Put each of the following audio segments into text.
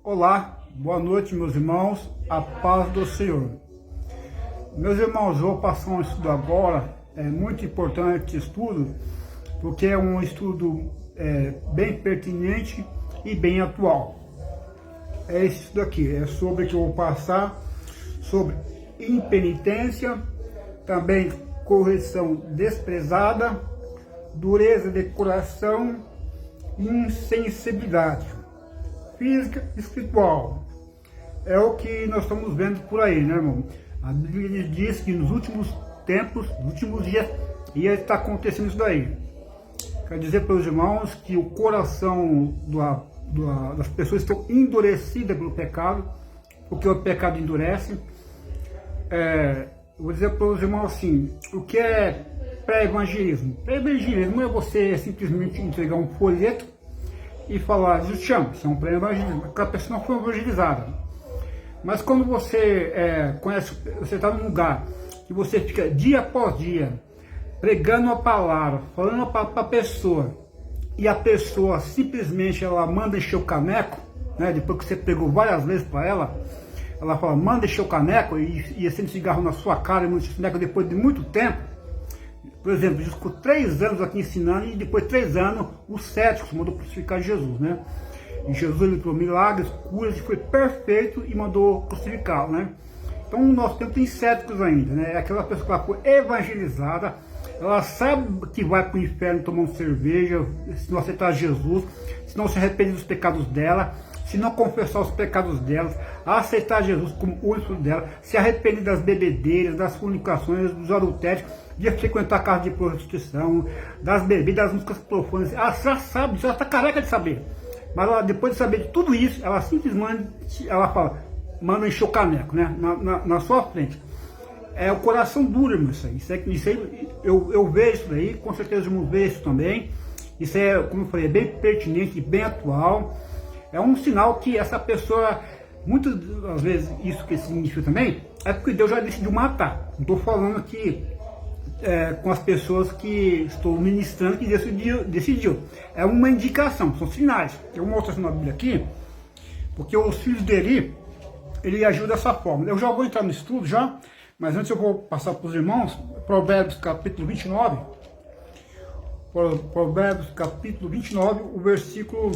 Olá, boa noite, meus irmãos, a paz do Senhor. Meus irmãos, vou passar um estudo agora, é muito importante esse estudo, porque é um estudo bem pertinente e bem atual. É esse estudo aqui, é sobre que eu vou passar, sobre impenitência, também correção desprezada, dureza de coração e insensibilidade física e espiritual. É o que nós estamos vendo por aí, né, irmão? A Bíblia diz que nos últimos tempos, nos últimos dias, ia estar acontecendo isso daí. Quer dizer para os irmãos que o coração das pessoas estão endurecidas pelo pecado, porque o pecado endurece. Vou dizer para os irmãos assim, o que é pré-evangelismo? Pré-evangelismo é você simplesmente entregar um folheto e falar, Jesus te ama, isso é um pré-evangelismo, aquela pessoa não foi evangelizada. Mas quando você você está num lugar que você fica dia após dia pregando a palavra, falando para a pessoa, e a pessoa simplesmente ela manda encher o caneco, né, depois que você pregou várias vezes para ela fala, manda encher o caneco e acende cigarro na sua cara e manda encher o caneco depois de muito tempo. Por exemplo, Jesus ficou 3 anos aqui ensinando e depois de 3 anos os céticos mandou crucificar Jesus, né? E Jesus livrou milagres, curas, foi perfeito e mandou crucificá-lo, né? Então o nosso tempo tem céticos ainda, né? É aquela pessoa que ela foi evangelizada, ela sabe que vai para o inferno tomando cerveja, se não aceitar Jesus, se não se arrepender dos pecados dela, se não confessar os pecados dela, aceitar Jesus como o único dela, se arrepender das bebedeiras, das fornicações, dos adultérios, de frequentar a casa de prostituição, das bebidas, das músicas profanas. Ela já sabe, já está careca de saber. Mas ela, depois de saber de tudo isso, ela simplesmente ela fala, manda encher o caneco, né? Na sua frente. É o coração duro, irmão, isso aí eu vejo isso daí, com certeza os irmãos veem isso também. Isso é, como eu falei, é bem pertinente, bem atual. É um sinal que essa pessoa, muitas das vezes, isso que significa também, é porque Deus já decidiu matar. Não estou falando aqui com as pessoas que estou ministrando que decidiu. É uma indicação, são sinais. Eu vou mostrar isso na Bíblia aqui, porque os filhos dele, ele agiu dessa forma. Eu já vou entrar no estudo já, mas antes eu vou passar para os irmãos, Provérbios capítulo 29, Provérbios capítulo 29, o versículo...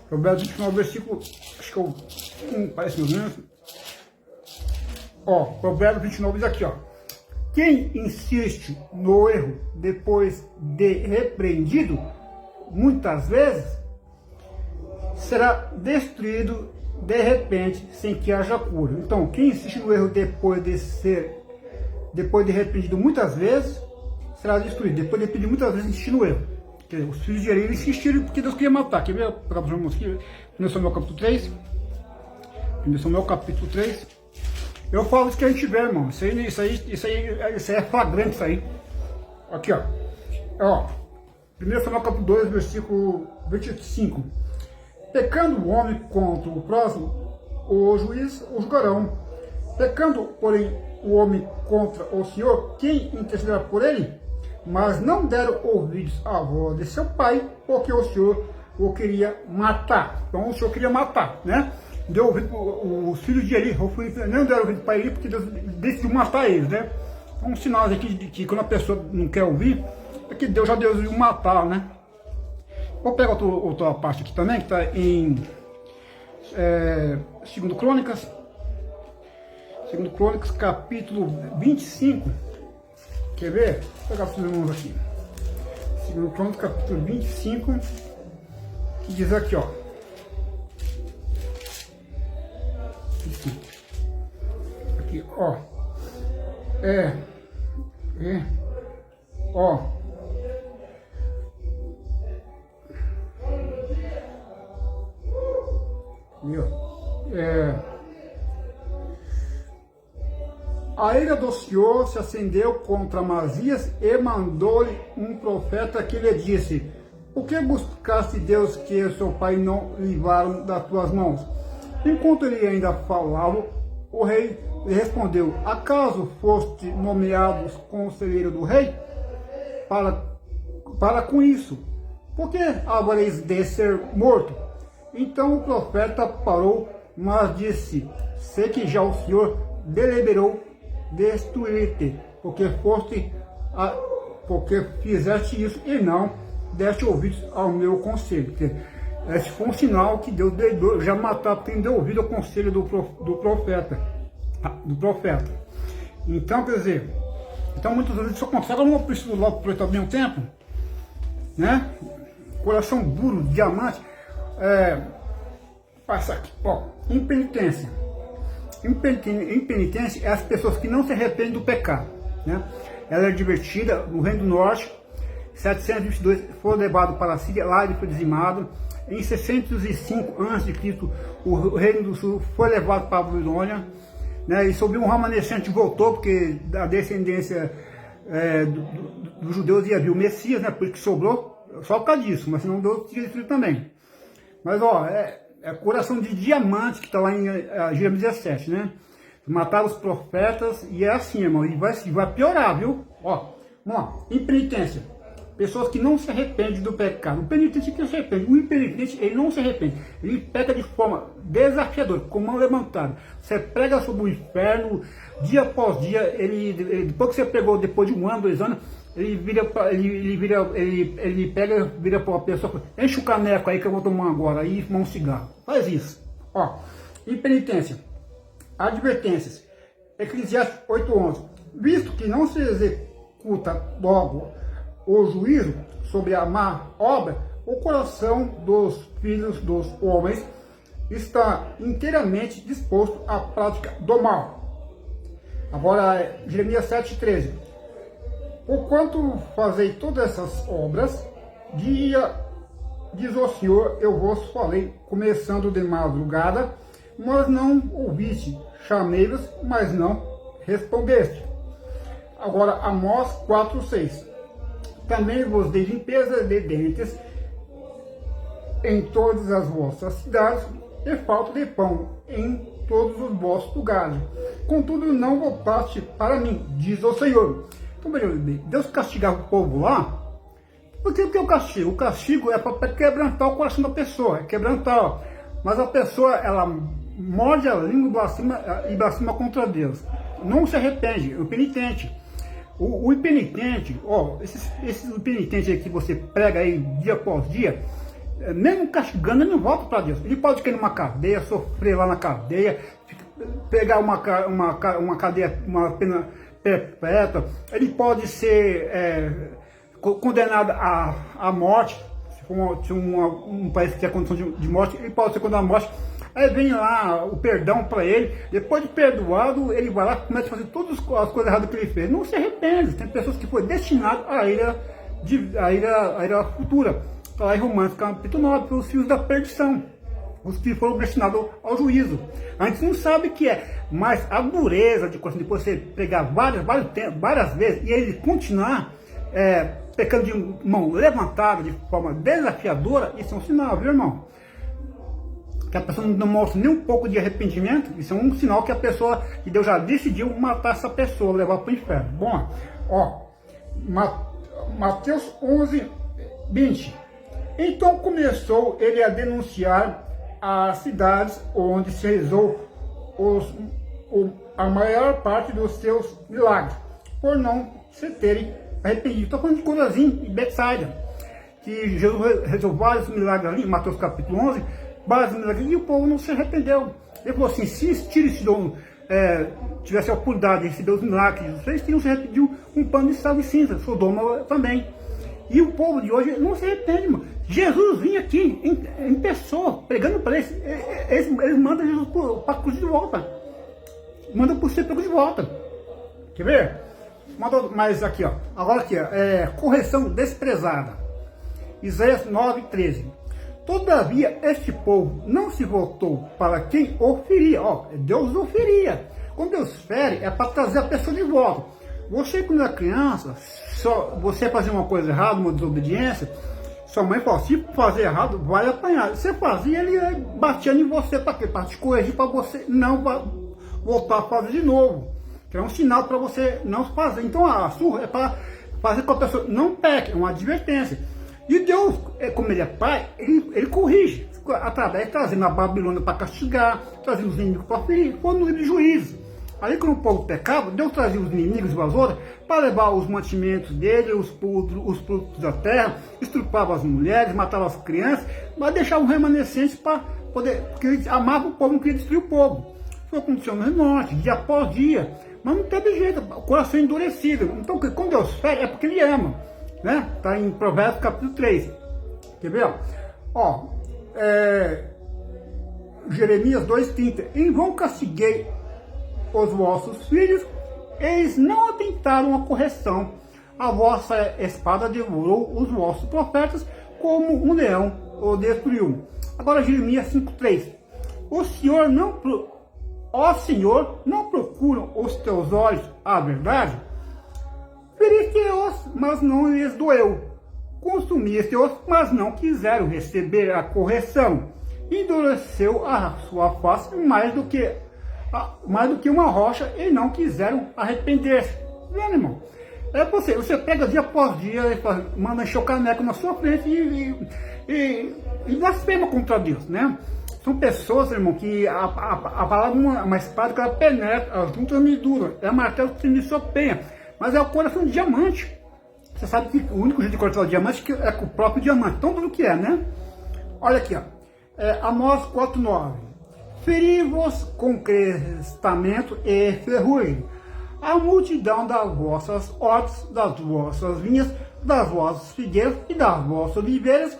Provérbios 29, versículo, acho que é o 1, parece mais ou menos. Ó, Provérbios 29 diz aqui, ó. Quem insiste no erro depois de repreendido, muitas vezes, será destruído de repente, sem que haja cura. Então, quem insiste no erro depois de repreendido muitas vezes, será destruído. Depois de repreendido muitas vezes, insistir no erro. Os filhos de Eli insistiram porque Deus queria matar. Quer ver? Para os irmãos aqui, 1 Samuel capítulo 3. 1 Samuel capítulo 3. Eu falo isso que a gente vê, irmão. Isso aí é flagrante, isso aí. Aqui, ó. 1 Samuel capítulo 2, versículo 25. Pecando o homem contra o próximo, o juiz o julgarão. Pecando, porém, o homem contra o Senhor, quem intercederá por ele? Mas não deram ouvidos à voz de seu pai, porque o Senhor o queria matar. Então o Senhor queria matar, né? Deu ouvido, os filhos de Eli não deram ouvido para Eli, porque Deus decidiu matar eles, né? Então um sinal aqui de que quando a pessoa não quer ouvir, é que Deus já decidiu matar, né? Vou pegar outra parte aqui também, que está em 2 Crônicas, capítulo 25. Quer ver? Vou pegar os irmãos aqui. 2 Crônicas, capítulo 25, que diz aqui, ó. Aqui, ó. Ó. A ira do Senhor se acendeu contra Amazias e mandou-lhe um profeta que lhe disse: por que buscaste Deus que seu pai não livraram das tuas mãos? Enquanto ele ainda falava, o rei lhe respondeu: acaso foste nomeado conselheiro do rei? Para com isso, por que havereis de ser morto? Então o profeta parou, mas disse: sei que já o Senhor deliberou destruir-te, porque fizeste isso e não deste ouvidos ao meu conselho. Esse foi um sinal que Deus já matou quem deu ouvido ao conselho do profeta. Então, quer dizer, muitas vezes isso acontece. Agora não preciso logo aproveitar bem o tempo, né? Coração duro, diamante, passa aqui, ó, impenitência. Impenitência é as pessoas que não se arrependem do pecado, né? Ela é divertida no Reino do Norte. 722 foi levado para a Síria, lá ele foi dizimado. Em 605 a.C., o Reino do Sul foi levado para a Babilônia, né? E sobre um remanescente voltou, porque a descendência dos judeus ia vir o Messias, né? Porque sobrou só por causa disso, mas senão Deus tinha destruído também. Mas ó, é coração de diamante que está lá em Jeremias 17, né? Mataram os profetas e é assim, irmão, e vai piorar, viu? Ó, vamos lá, impenitência. Pessoas que não se arrependem do pecado. O penitente que se arrepende. O impenitente, ele não se arrepende. Ele peca de forma desafiadora, com mão levantada. Você prega sobre o inferno, dia após dia, depois que você pregou, depois de 1 ano, 2 anos, ele vira para uma pessoa, enche o caneco aí que eu vou tomar agora, e fumar um cigarro. Faz isso. Ó, impenitência. Advertências. Eclesiastes 8:11. Visto que não se executa logo o juízo sobre a má obra, o coração dos filhos dos homens está inteiramente disposto à prática do mal. Agora, Jeremias 7:13. Porquanto fazei todas essas obras, diz o Senhor, eu vos falei, começando de madrugada, mas não ouviste, chamei-vos, mas não respondeste. Agora, Amós 4:6. Também vos dei limpeza de dentes em todas as vossas cidades, e falta de pão em todos os vossos lugares. Contudo, não voltaste para mim, diz o Senhor. Então, Deus castigava o povo lá. Por que o castigo? O castigo é para quebrantar o coração da pessoa, é quebrantar. Mas a pessoa, ela morde a língua e blasfema contra Deus. Não se arrepende, é o penitente. O impenitente, ó, esses impenitentes aí que você prega aí dia após dia, mesmo castigando, ele não volta para Deus. Ele pode cair numa cadeia, sofrer lá na cadeia, pegar uma cadeia, uma pena perpétua, ele pode ser condenado à morte, se for um país que tem a condição de morte, ele pode ser condenado à morte. Aí vem lá o perdão para ele, depois de perdoado, ele vai lá e começa a fazer todas as coisas erradas que ele fez. Não se arrepende, tem pessoas que foram destinadas à ira futura. Está lá em Romanos capítulo 9, pelos filhos da perdição, os que foram destinados ao juízo. A gente não sabe o que é, mas a dureza de coração, depois você pegar várias vezes e ele continuar pecando de mão levantada, de forma desafiadora, isso é um sinal, viu, irmão? Que a pessoa não mostra nem um pouco de arrependimento, isso é um sinal que que Deus já decidiu matar essa pessoa, levar para o inferno. Bom, ó, Mateus 11:20. Então começou ele a denunciar as cidades onde se realizou a maior parte dos seus milagres, por não se terem arrependido. Estou falando de Corazim e Betsaida, que Jesus resolveu vários milagres ali, em Mateus capítulo 11, vários milagres, e o povo não se arrependeu. Ele falou assim, se Tiro e Sidom tivesse a oportunidade de receber os milagres, vocês teriam se arrependido um pano de sal e cinza, Sodoma também. E o povo de hoje não se arrepende, mano. Jesus vinha aqui em pessoa, pregando para eles. Eles mandam Jesus para a cruz de volta. Mandam por ser pego de volta. Quer ver? Mas aqui, ó. Agora aqui, ó, correção desprezada. Isaías 9:13. Todavia, este povo não se voltou para quem o feria. Ó, Deus o feria. Quando Deus fere, é para trazer a pessoa de volta. Você, quando era criança, você fazer uma coisa errada, uma desobediência, sua mãe fala, se fazer errado, vai apanhar. Você fazia, ele batia em você, para quê? Para te corrigir, para você não voltar a fazer de novo. Que é um sinal para você não fazer. Então a surra é para fazer com que a pessoa não peque, é uma advertência. E Deus, como ele é pai, ele corrige. através trazendo a Babilônia para castigar, trazendo os inimigos para ferir, foi no livro de Juízes. Aí quando o povo pecava, Deus trazia os inimigos e as outras para levar os mantimentos dele, os produtos da terra, estrupava as mulheres, matava as crianças, mas deixava um remanescente para poder, porque ele amava o povo, não queria destruir o povo. Foi acontecendo no norte, dia após dia, mas não teve jeito, o coração endurecido. Então quando Deus fere é porque ele ama, né? Está em Provérbios capítulo 3. Quer ver? Ó, Jeremias 2,30. Em vão castiguei os vossos filhos, eles não atentaram à correção. A vossa espada devorou os vossos profetas, como um leão o destruiu. Agora Jeremias 5,3. Ó Senhor, não procuram os teus olhos a verdade? Feriste-os, mas não lhes doeu. Consumiste-os, mas não quiseram receber a correção. Endureceu a sua face mais do que uma rocha, e não quiseram arrepender-se. Vendo, irmão? Você pega dia após dia, manda encher o caneco na sua frente e blasfema contra Deus, né? São pessoas, irmão, que a palavra é uma espada que ela penetra, as juntas meduras, é martelo que se sopenha, mas é o coração de diamante. Você sabe que o único jeito de cortar o diamante é com o próprio diamante, tão duro que é, né? Olha aqui, ó. Amós 4,9. Feri-vos com crestamento e ferrugem. A multidão das vossas hortas, das vossas vinhas, das vossas figueiras e das vossas oliveiras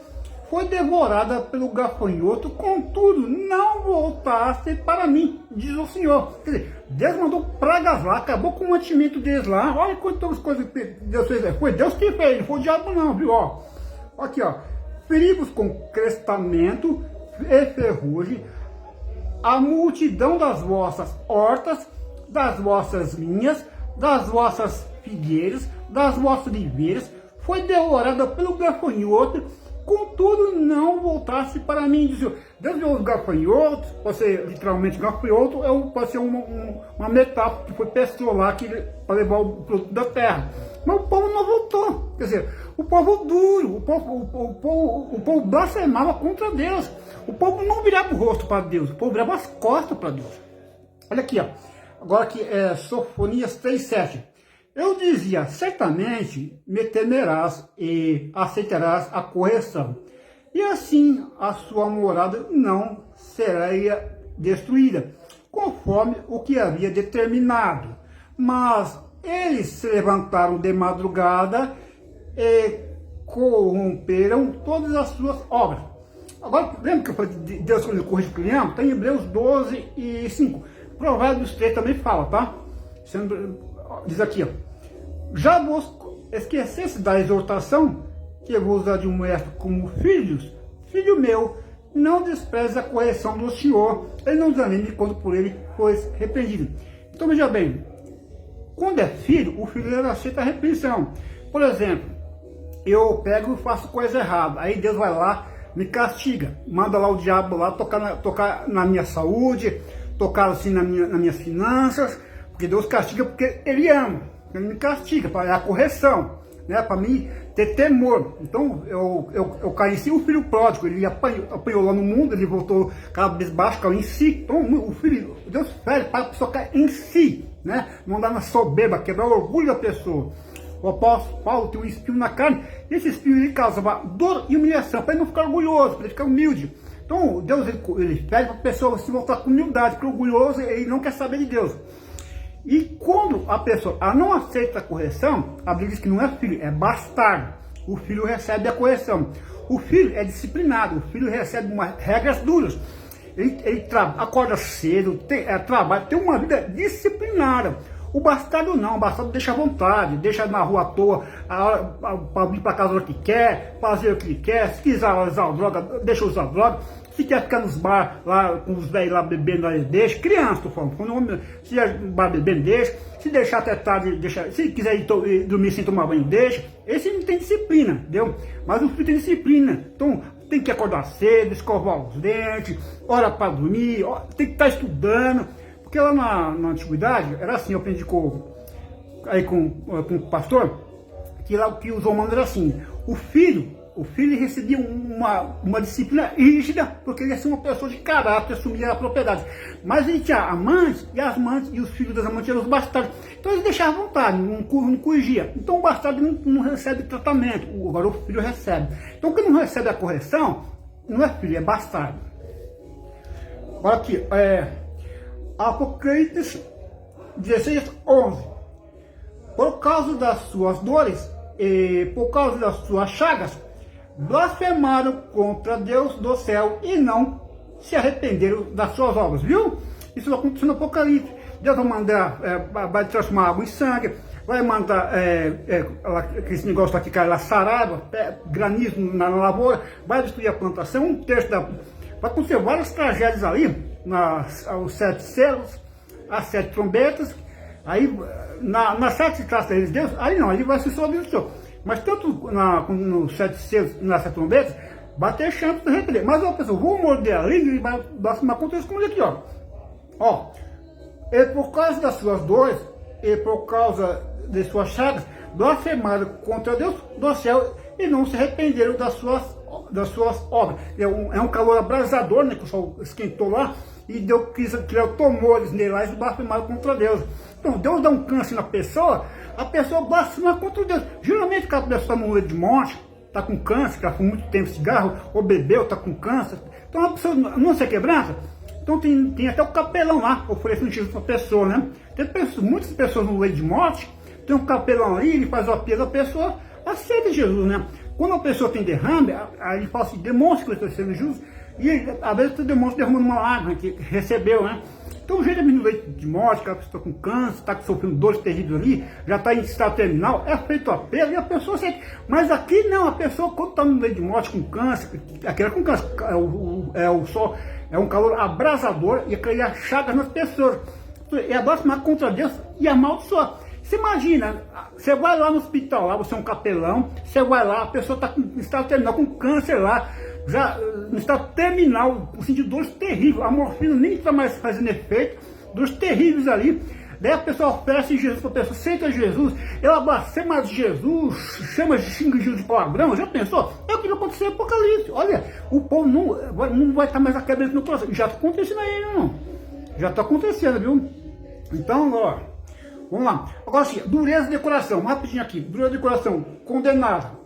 foi devorada pelo gafanhoto, contudo não voltaste para mim, diz o Senhor. Quer dizer, Deus mandou pragas lá, acabou com o mantimento deles lá. Olha quantas coisas que Deus fez. Foi Deus que fez, não foi o diabo não, viu? Ó, aqui, ó. Feri-vos com crestamento e ferrugem, a multidão das vossas hortas, das vossas vinhas, das vossas figueiras, das vossas oliveiras, foi devorada pelo gafanhoto, contudo não voltasse para mim, diz Deus. Deus deu os gafanhotos, pode ser literalmente gafanhoto, pode ser uma metáfora, que foi pessoa lá para levar o produto da terra. Mas o povo não voltou, quer dizer, o povo duro, o povo blasfemava contra Deus. O povo não virava o rosto para Deus, o povo virava as costas para Deus. Olha aqui, ó. Agora aqui é Sofonias 3,7. Eu dizia, certamente me temerás e aceitarás a correção, e assim a sua morada não será destruída, conforme o que havia determinado. Mas eles se levantaram de madrugada e corromperam todas as suas obras. Agora, lembra que eu falei de Deus quando ele corrige o criança? Está em Hebreus 12:5. Provérbios 3 também fala, tá? Diz aqui, ó. Já vos esquecesse da exortação que vos admoesto como filhos? Filho meu, não despreze a correção do Senhor, e não desanime quando por ele fosse repreendido. Então veja bem, quando é filho, o filho ele aceita a repreensão. Por exemplo, eu pego e faço coisa errada, aí Deus vai lá, me castiga, manda lá o diabo lá tocar na minha saúde, tocar assim nas minhas finanças, porque Deus castiga porque Ele ama, Ele me castiga, para a correção, né, para mim ter temor. Então eu caí em si, o filho pródigo, ele apanhou lá no mundo, ele voltou cabisbaixo, caiu em si. Então o filho, Deus fere para a pessoa cair em si, né, não andar na soberba, quebrar o orgulho da pessoa. O apóstolo Paulo tem um espinho na carne, e esse espinho ele causava dor e humilhação, para ele não ficar orgulhoso, para ele ficar humilde. Então Deus ele pede para a pessoa se voltar com humildade, porque orgulhoso ele não quer saber de Deus. E quando a pessoa não aceita a correção, a Bíblia diz que não é filho, é bastardo. O filho recebe a correção. O filho é disciplinado, o filho recebe regras duras. Ele acorda cedo, trabalha, tem uma vida disciplinada. O bastardo não, o bastardo deixa à vontade, deixa na rua à toa, para vir para casa a hora que quer, fazer o que ele quer, se quiser usar droga, deixa usar droga, se quer ficar nos bar lá, com os velhos lá bebendo, ele deixa, criança, tô falando, se é bar bebendo, deixa, se deixar até tarde, deixa, se quiser ir dormir sem tomar banho, deixa. Esse não tem disciplina, entendeu? Mas o filho tem disciplina, então tem que acordar cedo, escovar os dentes, hora para dormir, tem que estar estudando. Porque lá na antiguidade, era assim, eu aprendi com o pastor, que lá o que os romanos era assim, o filho o filho recebia uma disciplina rígida, porque ele ia ser uma pessoa de caráter, assumia a propriedade. Mas ele tinha amantes, e as amantes e os filhos das amantes eram os bastardos. Então ele deixava à vontade, não corrigia. Então o bastardo não recebe tratamento, agora o filho recebe. Então quem não recebe a correção, não é filho, é bastardo. Agora aqui, Apocalipse 16:11. Por causa das suas dores e por causa das suas chagas, blasfemaram contra Deus do céu e não se arrependeram das suas obras. Viu? Isso vai acontecer no Apocalipse. Deus vai mandar, vai transformar água em sangue, vai mandar esse negócio aqui, cai lá, saraiva, granizo na lavoura, vai destruir a plantação, um terço da... Vai acontecer várias tragédias ali, os 7 selos, as 7 trombetas, aí nas 7 traças de Deus, aí não, ele vai se sobreviver. Mas tanto nos 7 selos, nas 7 trombetas, vai ter chance de arrepender. Mas uma pessoa, vou morder a língua e vai acontecer como ele aqui, ó. E por causa das suas dores, e por causa de suas chagas, blasfemaram contra Deus do céu e não se arrependeram das suas obras. É um calor abrasador, né, que o sol esquentou lá, e Deus criou tumores nele lá e blasfemaram contra Deus. Então Deus dá um câncer na pessoa, a pessoa blasfema contra Deus. Geralmente quando a pessoa está no leito de morte, está com câncer, que fumou muito tempo cigarro, ou bebeu, está com câncer, então a pessoa não se quebranta. Então tem até o capelão lá, oferecendo Jesus para a pessoa, né? Tem muitas pessoas no leito de morte, tem um capelão ali, ele faz o apelo, a pessoa aceita Jesus, né? Quando a pessoa tem derrame, aí ele fala assim, demonstra que ele está recebendo Jesus, e às vezes você demonstra derramando uma lágrima que recebeu, né? Então o jeito de no leito de morte, que a pessoa está com câncer, está sofrendo dores terríveis ali, já está em estado terminal, é feito o apelo e a pessoa aceita. Mas aqui não, a pessoa quando está no leito de morte com câncer, aquela com câncer, é um calor abrasador e cria chagas nas pessoas. É blasfemar contra Deus e amaldiçoar. Você imagina, você vai lá no hospital, lá você é um capelão, você vai lá, a pessoa está em estado terminal, com câncer lá, já no estado terminal, sentindo dores terríveis, a morfina nem está mais fazendo efeito, dores terríveis ali. Daí a pessoa oferece Jesus para a pessoa, aceita Jesus, ela blasfema de Jesus, xinga Jesus de palavrão, já pensou? É o que vai acontecer no Apocalipse. Olha, o povo não vai estar mais acabando no coração. Já está acontecendo aí, não. Já está acontecendo, viu? Então, ó, vamos lá. Agora sim, dureza de coração, rapidinho aqui, dureza de coração, condenado.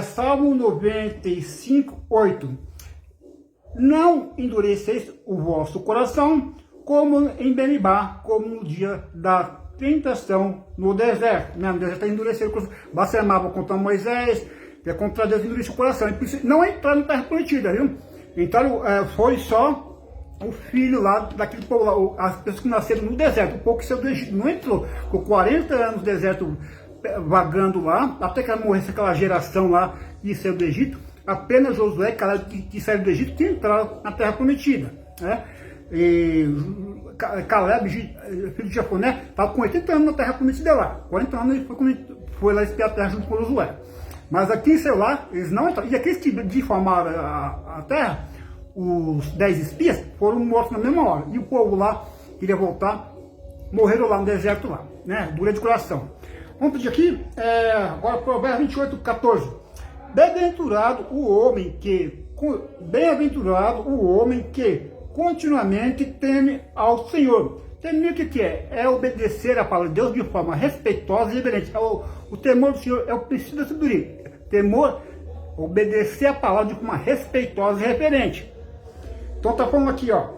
Salmo 95:8. Não endureceis o vosso coração, como em Meribá, como no dia da tentação no deserto. No deserto está endurecido o coração. Blasfemava contra Moisés, que é contra Deus, endureceu o coração. E não entraram na terra prometida, viu? Então foi só o filho lá daquele povo lá, as pessoas que nasceram no deserto. O povo que saiu do Egito não entrou. Ficou 40 anos no deserto vagando lá, até que morresse aquela geração lá que saiu do Egito. Apenas Josué, que saiu do Egito, que entraram na terra prometida, né? E Caleb, filho de Jefoné, estava com 80 anos na terra prometida lá. 40 anos ele foi lá espiar a terra junto com Josué. Mas aqui, sei lá, eles não entraram. E aqueles que difamaram a terra, os 10 espias, foram mortos na mesma hora. E o povo lá queria voltar, morreram lá no deserto lá, né? Dureza de coração. Vamos pedir aqui, agora Provérbios 28:14. Bem-aventurado o homem que continuamente teme ao Senhor. Temer o que é? É obedecer a palavra de Deus de forma respeitosa e reverente. O temor do Senhor é o princípio da sabedoria. Temor, obedecer a palavra de forma respeitosa e reverente. Então está falando aqui, ó,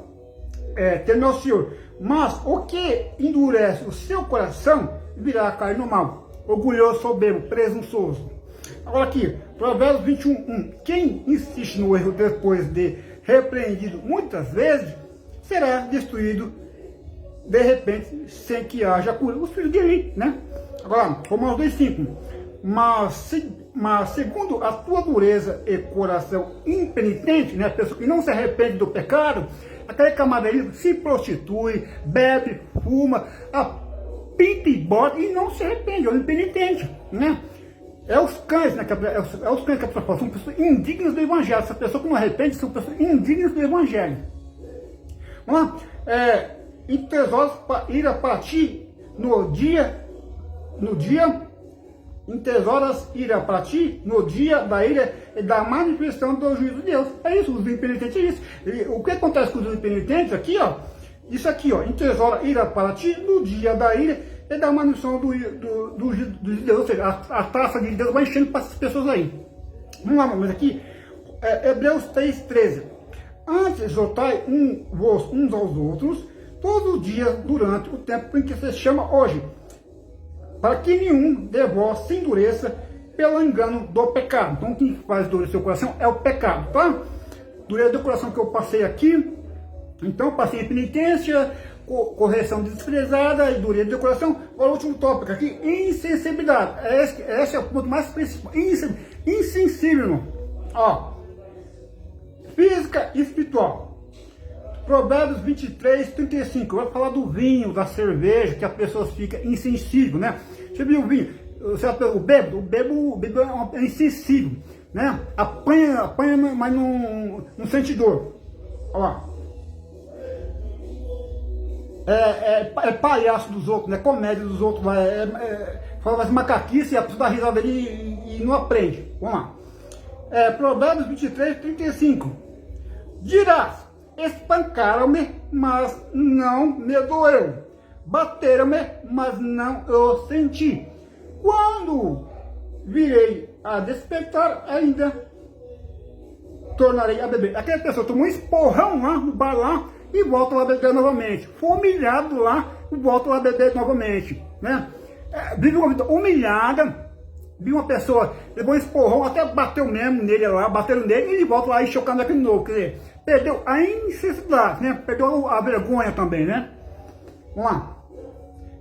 temer ao Senhor. Mas o que endurece o seu coração virá a cair no mal. Orgulhoso, soberbo, presunçoso. Agora aqui, Provérbios 21:1. Quem insiste no erro depois de repreendido muitas vezes, será destruído de repente, sem que haja cura. Os filhos de Eli, né? Agora, Romanos 2:5. Mas segundo a tua dureza e coração impenitente, né? A pessoa que não se arrepende do pecado, aquele camarada se prostitui, bebe, fuma, pinta e bota e não se arrepende, é o impenitente, né? É os cães, né? É os cães que a pessoa fala, são pessoas indignas do Evangelho. Essa pessoa que não arrepende são pessoas indignas do Evangelho. Vamos lá? E tesouros para ir a partir no dia em 3 horas ira para ti, no dia da ira e da manifestação do juízo de Deus. É isso, os impenitentes é isso. O que acontece com os impenitentes aqui, ó, isso aqui, ó, em 3 horas ira para ti, no dia da ira e da manifestação do juízo de Deus. Ou seja, a taça de Deus vai enchendo para essas pessoas aí. Vamos lá, mas aqui, Hebreus 3,13. Antes exortai uns aos outros, todos os dias durante o tempo em que se chama hoje, para que nenhum de vós se endureça pelo engano do pecado. Então, o que faz endurecer o coração é o pecado, tá? Dureza do coração que eu passei aqui, então, passei em penitência, correção desprezada e dureza do coração. Agora, o último tópico aqui, insensibilidade. Esse é o ponto mais principal. Insensível, irmão. Ó, física e espiritual. Provérbios 23:35, vai falar do vinho, da cerveja, que a pessoa fica insensível, né? Você viu o vinho? O bêbado é insensível, né? Apanha, mas não sente dor. Olha lá. É palhaço dos outros, né? Comédia dos outros, faz macaquice e a pessoa dá risada ali e não aprende. Vamos lá. Provérbios 23:35. Dirás: espancaram-me, mas não me doeu. Bateram-me, mas não eu senti. Quando virei a despertar, ainda tornarei a beber. Aquela pessoa tomou um esporrão lá no bar lá e volta lá a beber novamente. Foi humilhado lá e volta lá a beber novamente, né? Vive uma vida humilhada. Vi uma pessoa, levou um esporrão, até bateu mesmo nele lá, bateram nele e ele volta lá e chocando aquele novo. Quer dizer, perdeu a insensibilidade, né? Perdeu a vergonha também, né? Vamos lá.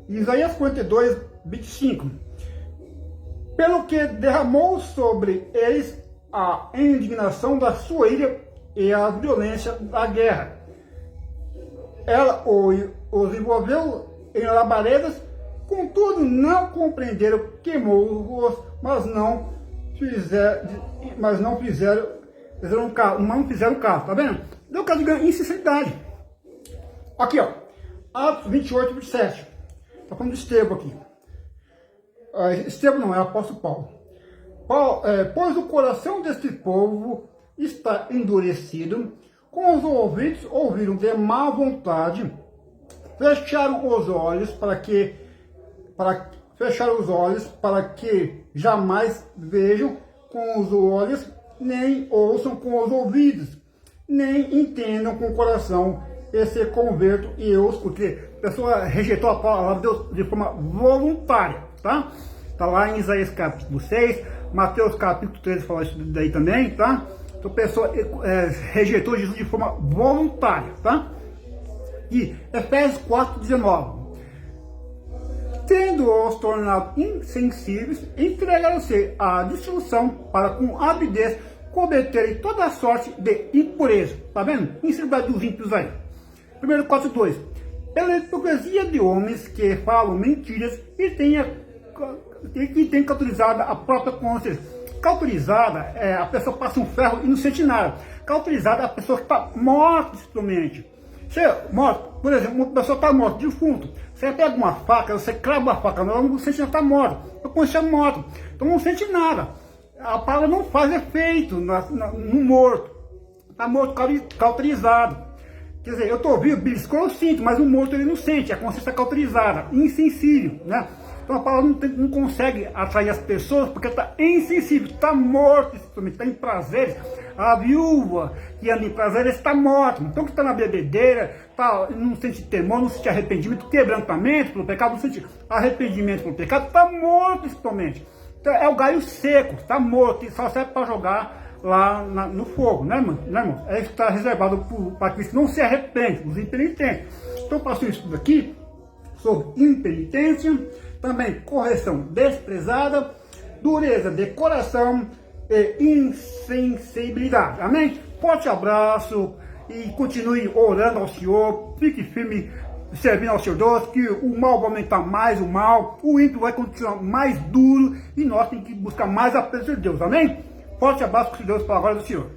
Isaías 42:25. Pelo que derramou sobre eles a indignação da sua ira e a violência da guerra. Ela os envolveu em labaredas, contudo não compreenderam, queimou-os, mas não fizeram caso, tá vendo? Deu caso de insinceridade. Aqui, ó, Atos 28:27, tá falando de Estevão aqui. Estevão não, é o apóstolo Paulo. Pois o coração deste povo está endurecido, com os ouvidos ouviram de má vontade, fecharam os olhos para que jamais vejam com os olhos, nem ouçam com os ouvidos, nem entendam com o coração e se convertam e eu, porque a pessoa rejeitou a palavra de Deus de forma voluntária, tá? Tá lá em Isaías capítulo 6, Mateus capítulo 13 fala isso daí também, tá? Então a pessoa rejeitou Jesus de forma voluntária, tá? E Efésios 4:19. Tendo-os tornado insensíveis, entregaram-se à dissolução para com avidez cometerem toda sorte de impureza. Tá vendo? Insensibilidade dos ímpios aí. 1 4:2. Pela hipocrisia de homens que falam mentiras e tem cauterizada a própria consciência. Cauterizada, a pessoa passa um ferro e não sente nada. Cauterizada é a pessoa que está morta espiritualmente. Você morto, por exemplo, uma pessoa está morta, defunto. Você pega uma faca, você crava uma faca, ela não sente nada, está morta. A consciência é morta, então não sente nada. A palavra não faz efeito no morto. Está morto, cauterizado. Quer dizer, eu estou vivo, beliscou, eu sinto, mas o morto ele não sente, a consciência está cauterizada, insensível, né? Então a palavra não consegue atrair as pessoas porque está insensível, está morto, está em prazeres. A viúva que anda em prazeres está morta. Então que está na bebedeira, não sente temor, não sente arrependimento, quebrantamento pelo pecado, não sente arrependimento pelo pecado, está morto espiritualmente. Então, é o galho seco, está morto, e só serve para jogar lá no fogo, né, irmão? É isso que está reservado para aqueles que não se arrependem, os impenitentes. Então eu passo isso aqui sobre impenitência, também correção desprezada, dureza de coração e insensibilidade. Amém? Forte abraço e continue orando ao Senhor, fique firme servindo ao Senhor Deus, que o mal vai aumentar mais o mal, o ímpio vai continuar mais duro e nós temos que buscar mais a presença de Deus. Amém? Forte abraço com Deus para a glória do Senhor.